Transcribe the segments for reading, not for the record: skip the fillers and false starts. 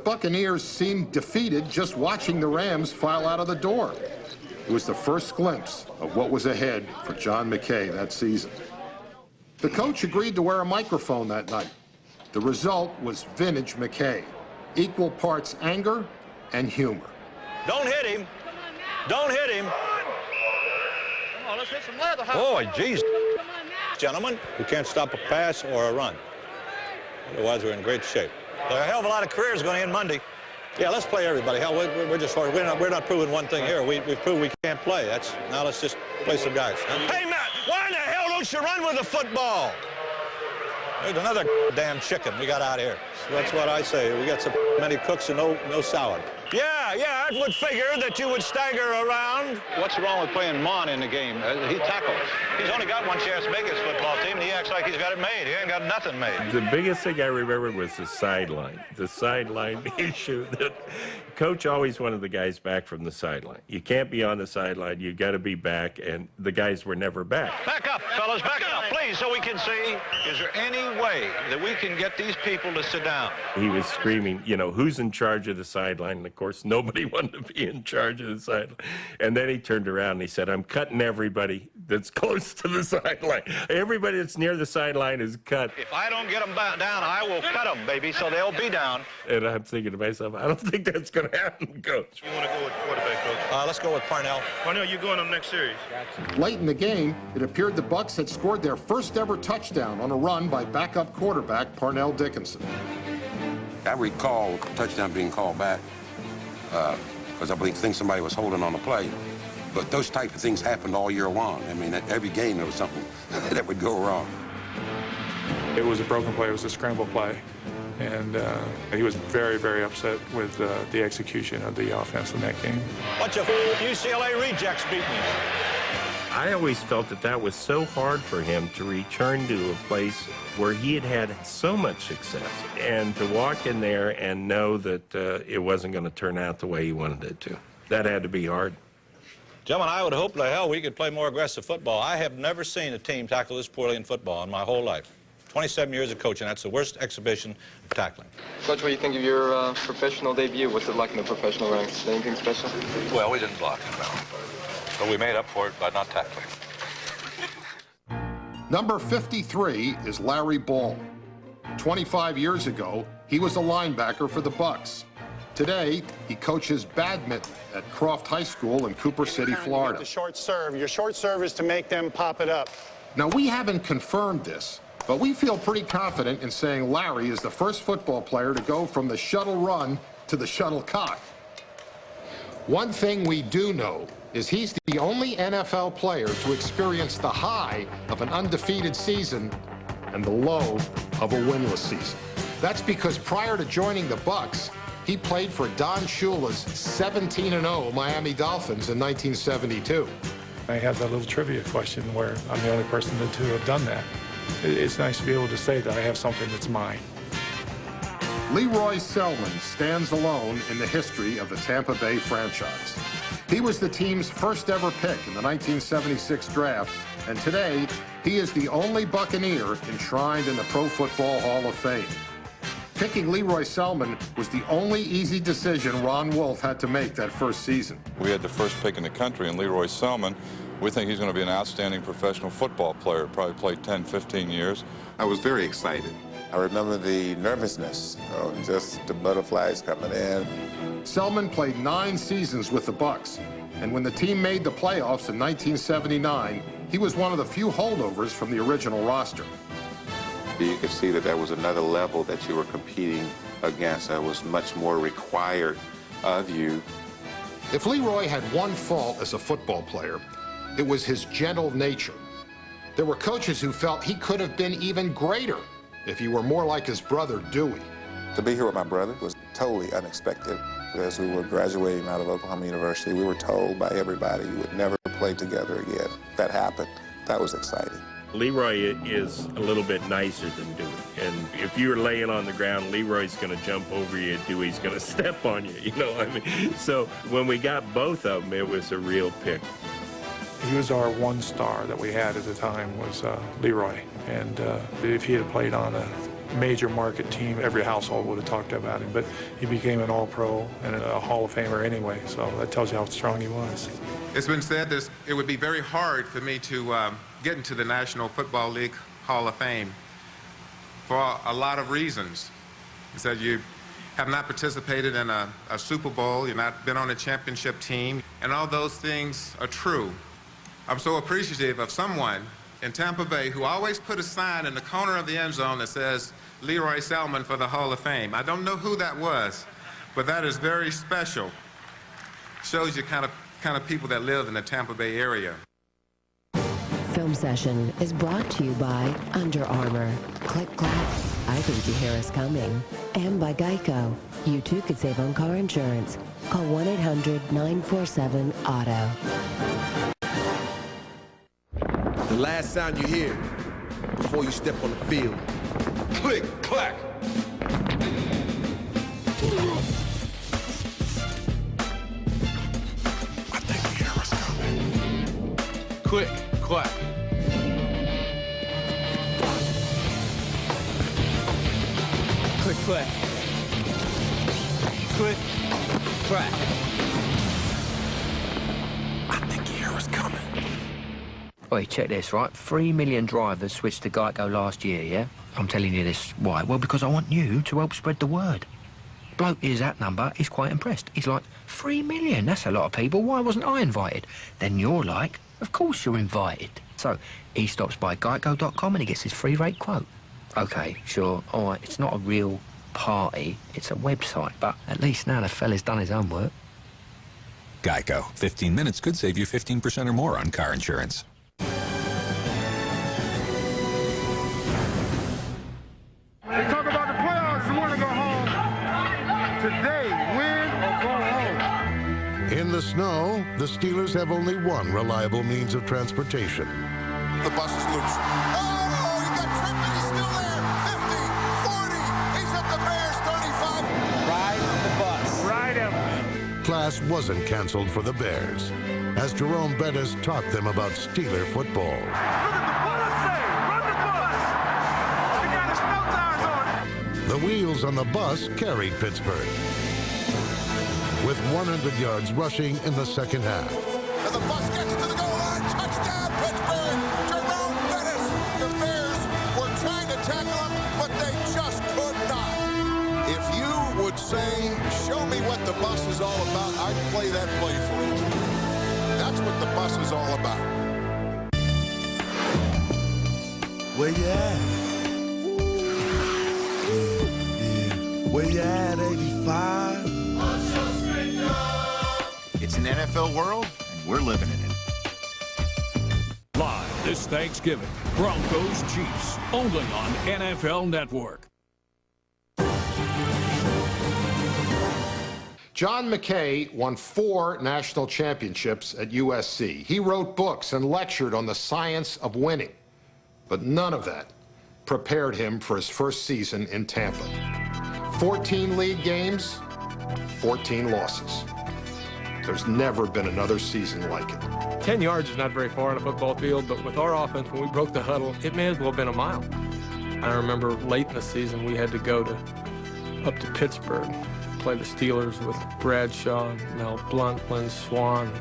Buccaneers seemed defeated just watching the Rams file out of the door. It was the first glimpse of what was ahead for John McKay that season. The coach agreed to wear a microphone that night. The result was vintage McKay, equal parts anger and humor. Don't hit him. Don't hit him. Come on, let's hit some leather. Boy, geez. Gentlemen, we can't stop a pass or a run. Otherwise, we're in great shape. There are a hell of a lot of careers going to end Monday. Yeah, let's play everybody. Hell, we're just hard. We're not proving one thing here. We've proved we can't play. Now let's just play some guys. Huh? Hey, Matt, why in the hell don't you run with the football? There's another damn chicken we got out here. So that's what I say. We got so many cooks and no salad. Yeah, I would figure that you would stagger around. What's wrong with playing Mon in the game? He tackles. He's only got one chance to make his football team, and he acts like he's got it made. He ain't got nothing made. The biggest thing I remember was the sideline issue. That coach always wanted the guys back from the sideline. You can't be on the sideline. You got to be back, and the guys were never back. Back up, fellas, back up, please, so we can see. Is there any way that we can get these people to sit down? He was screaming, you know, who's in charge of the sideline? And of course, nobody wanted to be in charge of the sideline. And then he turned around and he said, I'm cutting everybody that's close to the sideline. Everybody that's near the sideline is cut. If I don't get them down, I will cut them, baby, so they'll be down. And I'm thinking to myself, I don't think that's going to happen, Coach. You want to go with quarterback, Coach? Let's go with Parnell. Parnell, you're going on next series. Late in the game, it appeared the Bucs had scored their first ever touchdown on a run by backup quarterback Parnell Dickinson. I recall the touchdown being called back because I think somebody was holding on the play. But those type of things happened all year long. I mean, at every game there was something that would go wrong. It was a broken play. It was a scramble play. And he was very, very upset with the execution of the offense in that game. Bunch of UCLA rejects beating him. I always felt that was so hard for him to return to a place where he had had so much success, and to walk in there and know that it wasn't going to turn out the way he wanted it to. That had to be hard. Gentlemen, I would hope the hell we could play more aggressive football. I have never seen a team tackle this poorly in football in my whole life. 27 years of coaching, that's the worst exhibition of tackling. Coach, what do you think of your professional debut? What's it like in the professional ranks? Anything special? Well, we didn't block him, but we made up for it by not tackling. Number 53 is Larry Ball. 25 years ago, he was a linebacker for the Bucs. Today, he coaches badminton at Croft High School in Cooper City, Florida. The short serve. Your short serve is to make them pop it up. Now, we haven't confirmed this, but we feel pretty confident in saying Larry is the first football player to go from the shuttle run to the shuttlecock. One thing we do know is he's the only NFL player to experience the high of an undefeated season and the low of a winless season. That's because prior to joining the Bucs, he played for Don Shula's 17-0 Miami Dolphins in 1972. I have that little trivia question where I'm the only person to have done that. It's nice to be able to say that I have something that's mine. Leroy Selman stands alone in the history of the Tampa Bay franchise. He was the team's first ever pick in the 1976 draft, and today he is the only Buccaneer enshrined in the Pro Football Hall of Fame. Picking Leroy Selman was the only easy decision Ron Wolf had to make that first season. We had the first pick in the country in Leroy Selman. We think he's going to be an outstanding professional football player, probably played 10, 15 years. I was very excited. I remember the nervousness, just the butterflies coming in. Selman played 9 seasons with the Bucs, and when the team made the playoffs in 1979, he was one of the few holdovers from the original roster. You could see that there was another level that you were competing against that was much more required of you. If Leroy had one fault as a football player, it was his gentle nature. There were coaches who felt he could have been even greater if he were more like his brother, Dewey. To be here with my brother was totally unexpected. As we were graduating out of Oklahoma University, we were told by everybody we would never play together again. That happened. That was exciting. Leroy is a little bit nicer than Dewey. And if you're laying on the ground, Leroy's going to jump over you, Dewey's going to step on you, you know what I mean? So when we got both of them, it was a real pick. He was our one star that we had at the time was Leroy. And if he had played on a major market team, every household would have talked about him, but he became an All-Pro and a Hall of Famer anyway, so that tells you how strong he was. It's been said that it would be very hard for me to get into the National Football League Hall of Fame for a lot of reasons. He said you have not participated in a Super Bowl, you've not been on a championship team, and all those things are true. I'm so appreciative of someone in Tampa Bay who always put a sign in the corner of the end zone that says Leroy Selmon for the Hall of Fame. I don't know who that was, but that is very special. Shows you kind of people that live in the Tampa Bay area. Film Session is brought to you by Under Armour. Click, clack. I think you hear us coming. And by Geico. You too could save on car insurance. Call 1-800-947-AUTO. The last sound you hear before you step on the field. Click, clack. I think the era's coming. Click, clack. Click, clack. Click, clack. I think the era's coming. Oi, check this, right? 3 million drivers switched to Geico last year, yeah? I'm telling you this. Why? Well, because I want you to help spread the word. Bloke hears that number, he's quite impressed. He's like, 3 million? That's a lot of people. Why wasn't I invited? Then you're like, of course you're invited. So he stops by geico.com and he gets his free rate quote. OK, sure, all right, it's not a real party. It's a website, but at least now the fella's done his homework. Geico. 15 minutes could save you 15% or more on car insurance. They talk about the playoffs, you want to go home. Today, win or go home. In the snow, the Steelers have only one reliable means of transportation. The bus is loose. Oh, he got tripped and he's still there. 50, 40, he's at the Bears 35. Ride the bus. Ride him. Class wasn't canceled for the Bears, as Jerome Bettis taught them about Steeler football. Look at the bus, say, run the bus. They got his snow tires on it. The wheels on the bus carried Pittsburgh, with 100 yards rushing in the second half. And the bus gets to the goal line. Touchdown, Pittsburgh. Jerome Bettis. The Bears were trying to tackle him, but they just could not. If you would say, show me what the bus is all about, I'd play that play for you. That's what the bus is all about. Where you at? Yeah. Where you at, 85? It's an NFL world, and we're living in it. Live this Thanksgiving, Broncos Chiefs, only on NFL Network. John McKay won 4 national championships at USC. He wrote books and lectured on the science of winning. But none of that prepared him for his first season in Tampa. 14 league games, 14 losses. There's never been another season like it. 10 yards is not very far on a football field, but with our offense, when we broke the huddle, it may as well have been a mile. I remember late in the season, we had to go up to Pittsburgh, play the Steelers with Bradshaw, Mel Blount, Lynn Swann,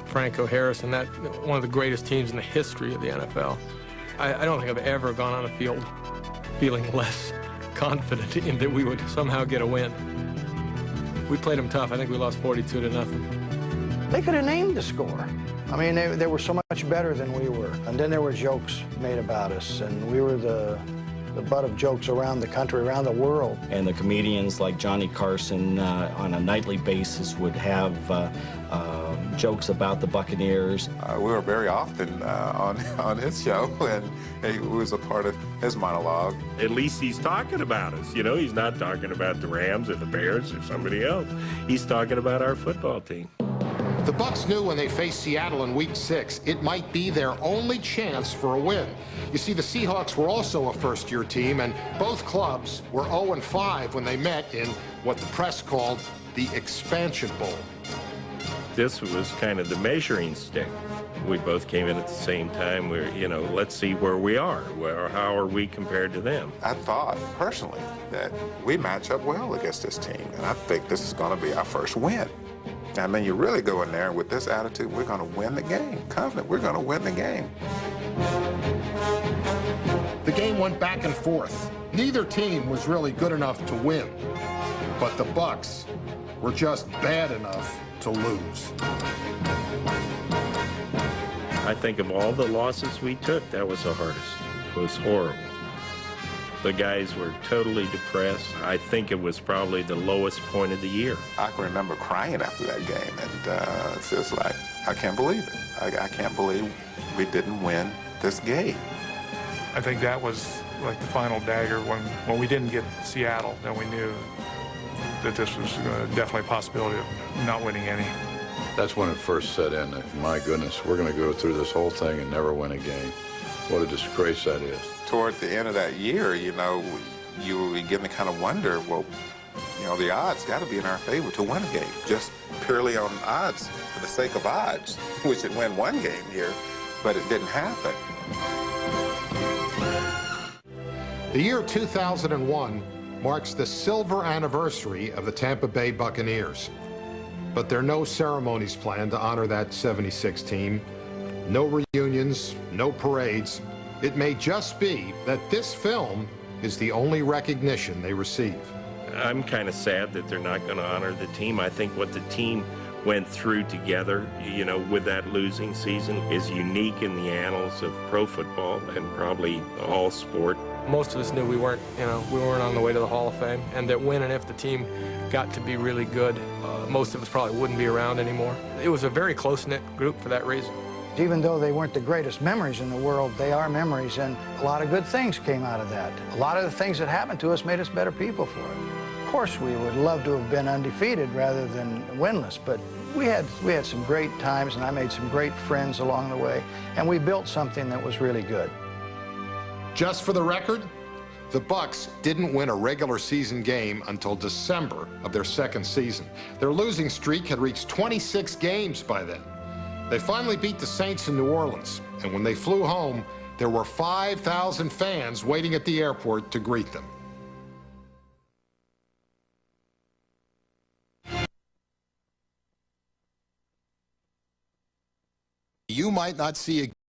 Franco Harris, and that one of the greatest teams in the history of the NFL. I don't think I've ever gone on a field feeling less confident in that we would somehow get a win. We played them tough. I think we lost 42-0. They could have named the score. I mean, they were so much better than we were. And then there were jokes made about us, and we were the butt of jokes around the country, around the world. And the comedians like Johnny Carson on a nightly basis would have jokes about the Buccaneers. We were very often on his show, and it was a part of his monologue. At least he's talking about us. You know, he's not talking about the Rams or the Bears or somebody else. He's talking about our football team. The Bucs knew when they faced Seattle in Week 6, it might be their only chance for a win. You see, the Seahawks were also a first-year team, and both clubs were 0-5 when they met in what the press called the Expansion Bowl. This was kind of the measuring stick. We both came in at the same time. We're, let's see where we are. How are we compared to them? I thought, personally, that we match up well against this team, and I think this is going to be our first win. I mean, you really go in there with this attitude, we're going to win the game. Confident, we're going to win the game. The game went back and forth. Neither team was really good enough to win, but the Bucs were just bad enough to lose. I think of all the losses we took, that was the hardest. It was horrible. The guys were totally depressed. I think it was probably the lowest point of the year. I can remember crying after that game, and it's just like, I can't believe it. I can't believe we didn't win this game. I think that was like the final dagger when we didn't get Seattle, then we knew that this was definitely a possibility of not winning any. That's when it first set in. My goodness, we're going to go through this whole thing and never win a game. What a disgrace that is. Toward the end of that year, you were beginning to kind of wonder, well, the odds got to be in our favor to win a game. Just purely on odds, for the sake of odds. We should win one game here, but it didn't happen. The year 2001 marks the silver anniversary of the Tampa Bay Buccaneers. But there are no ceremonies planned to honor that 76 team. No reunions, no parades. It may just be that this film is the only recognition they receive. I'm kind of sad that they're not going to honor the team. I think what the team went through together, with that losing season is unique in the annals of pro football and probably all sport. Most of us knew we weren't on the way to the Hall of Fame, and that when and if the team got to be really good, most of us probably wouldn't be around anymore. It was a very close-knit group for that reason. Even though they weren't the greatest memories in the world, they are memories, and a lot of good things came out of that. A lot of the things that happened to us made us better people for it. Of course, we would love to have been undefeated rather than winless, but we had some great times, and I made some great friends along the way, and we built something that was really good. Just for the record, the Bucs didn't win a regular season game until December of their second season. Their losing streak had reached 26 games by then. They finally beat the Saints in New Orleans, and when they flew home, there were 5,000 fans waiting at the airport to greet them. You might not see a